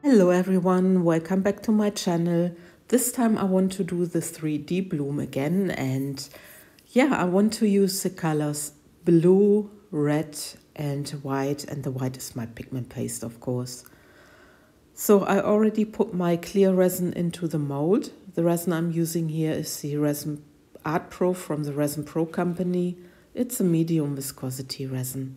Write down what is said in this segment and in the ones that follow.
Hello everyone, welcome back to my channel. This time I want to do the 3D bloom again, and I want to use the colors blue, red and white, and the white is my pigment paste, of course. So I already put my clear resin into the mold. The resin I'm using here is the Resin Art Pro from the Resin Pro company. It's a medium viscosity resin.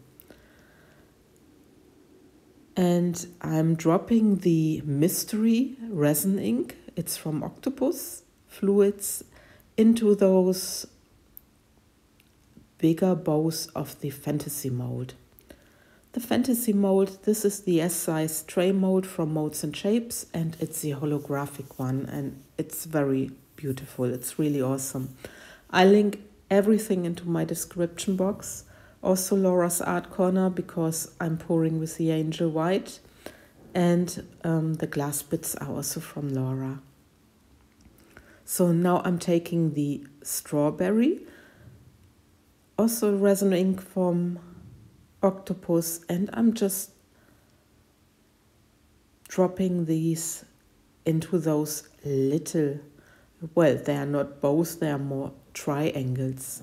And I'm dropping the Mystery resin ink, it's from Octopus Fluids, into those bigger bows of the Fantasy mold. The Fantasy mold, this is the S-size tray mold from Molds and Shapes, and it's the holographic one, and it's very beautiful. It's really awesome. I link everything into my description box. Also Laura's Art Corner, because I'm pouring with the Angel White, and the glass bits are also from Laura. So now I'm taking the Strawberry, also resin ink from Octopus, and I'm just dropping these into those little, well, they are not bows, they are more triangles.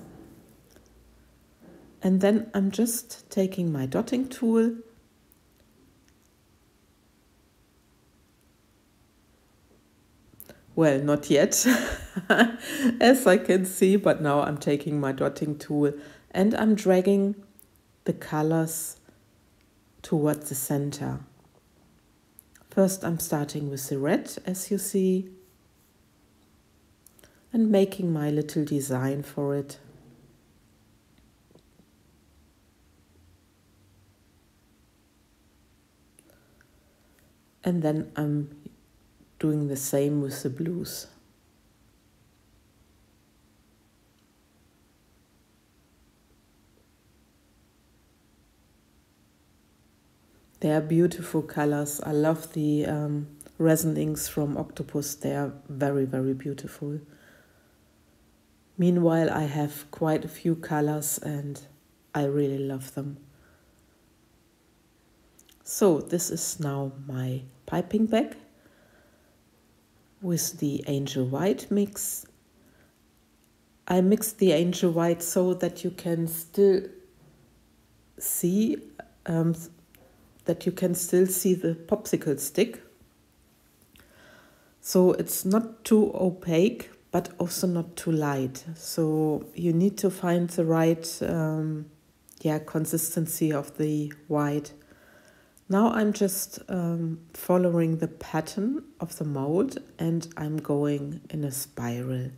And then I'm just taking my dotting tool well, not yet, as I can see, but now I'm taking my dotting tool and I'm dragging the colors towards the center. First I'm starting with the red, as you see, and making my little design for it. And then I'm doing the same with the blues. They are beautiful colors. I love the resin inks from Octopus. They are very, very beautiful. Meanwhile, I have quite a few colors and I really love them. So this is now my piping bag with the Angel White mix. I mixed the Angel White so that you can still see the popsicle stick. So it's not too opaque, but also not too light. So you need to find the right consistency of the white. Now I'm just following the pattern of the mold and I'm going in a spiral.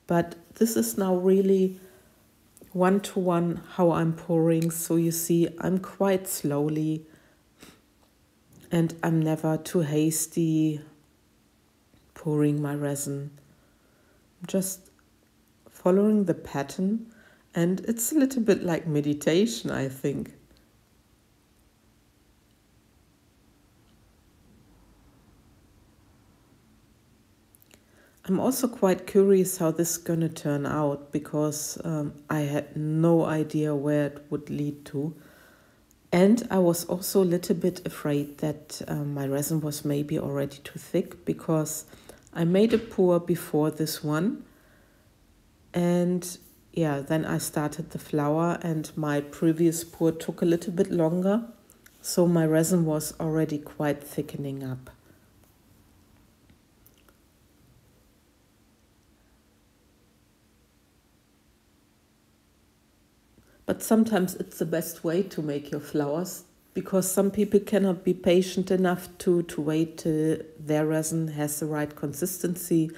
But this is now really one-to-one how I'm pouring. So you see I'm quite slowly and I'm never too hasty pouring my resin. I'm just following the pattern, and it's a little bit like meditation, I think. I'm also quite curious how this is gonna turn out, because I had no idea where it would lead to. And I was also a little bit afraid that my resin was maybe already too thick, because I made a pour before this one. And then I started the flower and my previous pour took a little bit longer. So my resin was already quite thickening up. But sometimes it's the best way to make your flowers, because some people cannot be patient enough to wait till their resin has the right consistency.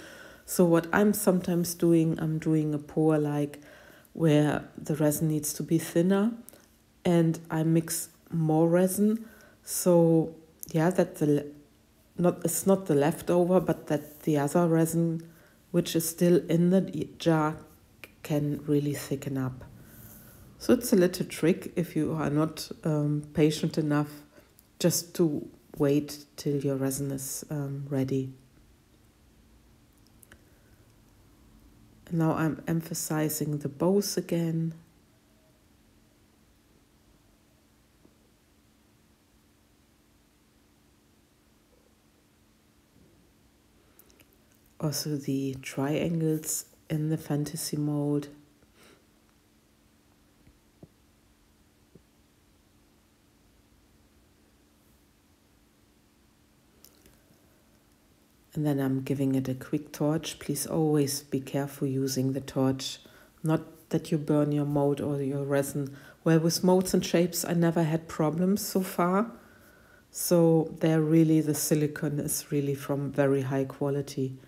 So what I'm sometimes doing, I'm doing a pour like where the resin needs to be thinner, and I mix more resin. So that it's not the leftover, but that the other resin, which is still in the jar, can really thicken up. So it's a little trick if you are not patient enough, just to wait till your resin is ready. Now I'm emphasizing the bows again. also the triangles in the fantasy mold. And then I'm giving it a quick torch. Please always be careful using the torch. Not that you burn your mold or your resin. Well, with molds and shapes, I never had problems so far. So the silicone is really from very high quality.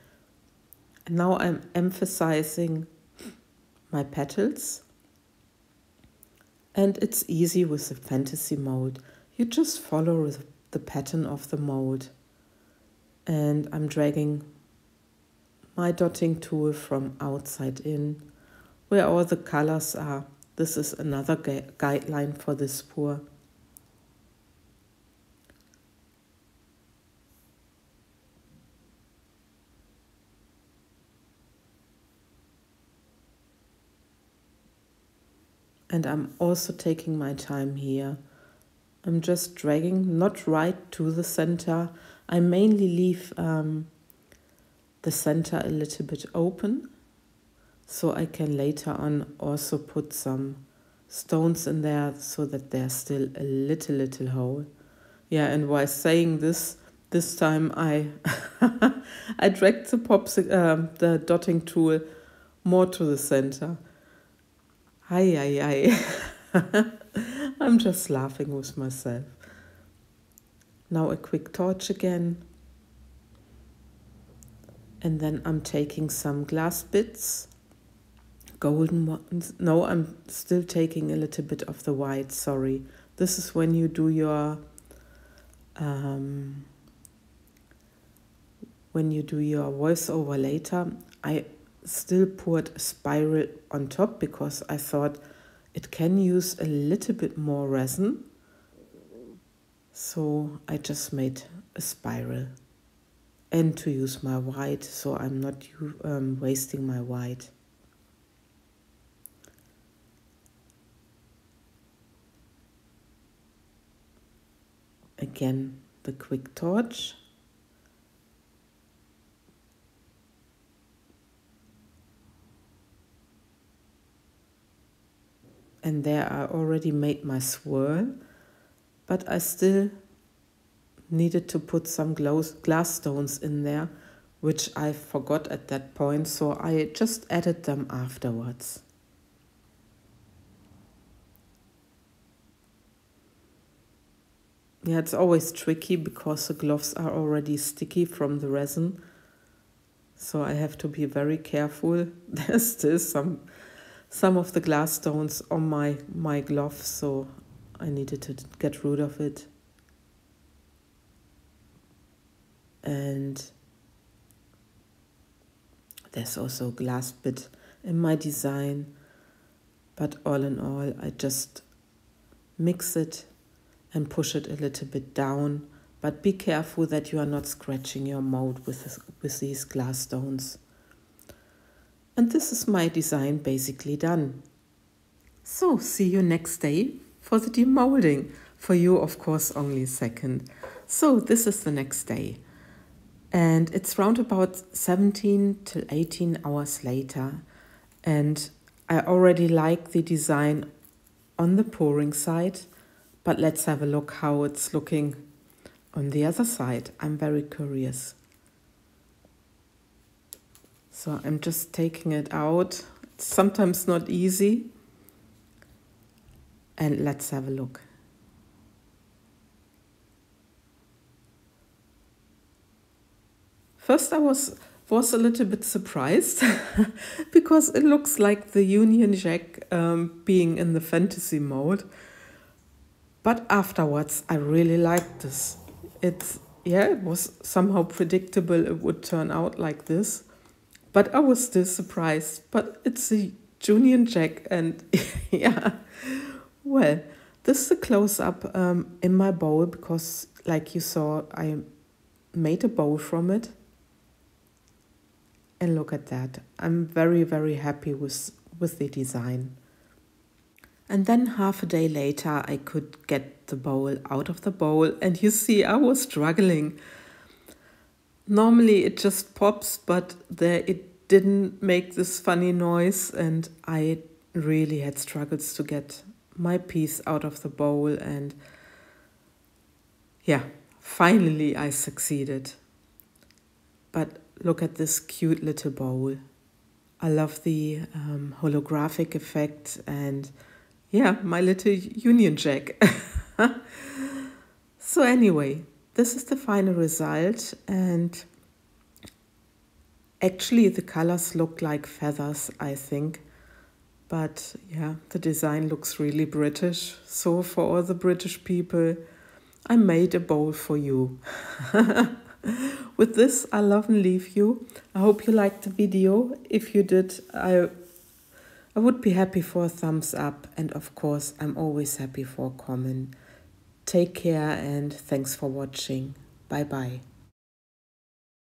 And now I'm emphasizing my petals. And it's easy with the fantasy mold. You just follow the pattern of the mold. And I'm dragging my dotting tool from outside in, where all the colors are. This is another guideline for this pour. And I'm also taking my time here. I'm just dragging, not right to the center. I mainly leave the center a little bit open, so I can later on also put some stones in there so that there's still a little hole. Yeah, and while saying this time I I dragged the dotting tool more to the center. Ay. I'm just laughing with myself. Now a quick torch again. And then I'm taking some glass bits, golden ones. No, I'm still taking a little bit of the white, sorry. This is when you do your voiceover later. I still poured a spiral on top because I thought it can use a little bit more resin. So I just made a spiral. And to use my white, so I'm not wasting my white. Again, the quick torch. And there I already made my swirl, but I still needed to put some glass stones in there, which I forgot at that point, so I just added them afterwards. Yeah, it's always tricky because the gloves are already sticky from the resin, so I have to be very careful. There's still some of the glass stones on my glove, so I needed to get rid of it. And there's also a glass bit in my design, but all in all I just mix it and push it a little bit down, but be careful that you are not scratching your mold with these glass stones. And this is my design basically done. So see you next day for the demolding. For you, of course, only a second. So this is the next day. And it's round about 17 to 18 hours later. And I already like the design on the pouring side. But let's have a look how it's looking on the other side. I'm very curious. So I'm just taking it out. It's sometimes not easy. And let's have a look. First I was a little bit surprised because it looks like the Union Jack being in the fantasy mode. But afterwards I really liked this. It was somehow predictable it would turn out like this. But I was still surprised. But it's a Union Jack and yeah. Well, this is a close-up in my bowl because, like you saw, I made a bowl from it. And look at that. I'm very, very happy with the design. And then half a day later, I could get the bowl out of the bowl. And you see, I was struggling. Normally it just pops, but there it didn't make this funny noise, and I really had struggles to get my piece out of the bowl, and yeah, finally I succeeded. But look at this cute little bowl. I love the holographic effect, and yeah, my little Union Jack. So anyway, this is the final result, and actually the colors look like feathers, I think. But yeah, the design looks really British. So for all the British people, I made a bowl for you. With this, I love and leave you. I hope you liked the video. If you did, I would be happy for a thumbs up. And of course, I'm always happy for a comment. Take care and thanks for watching. Bye bye.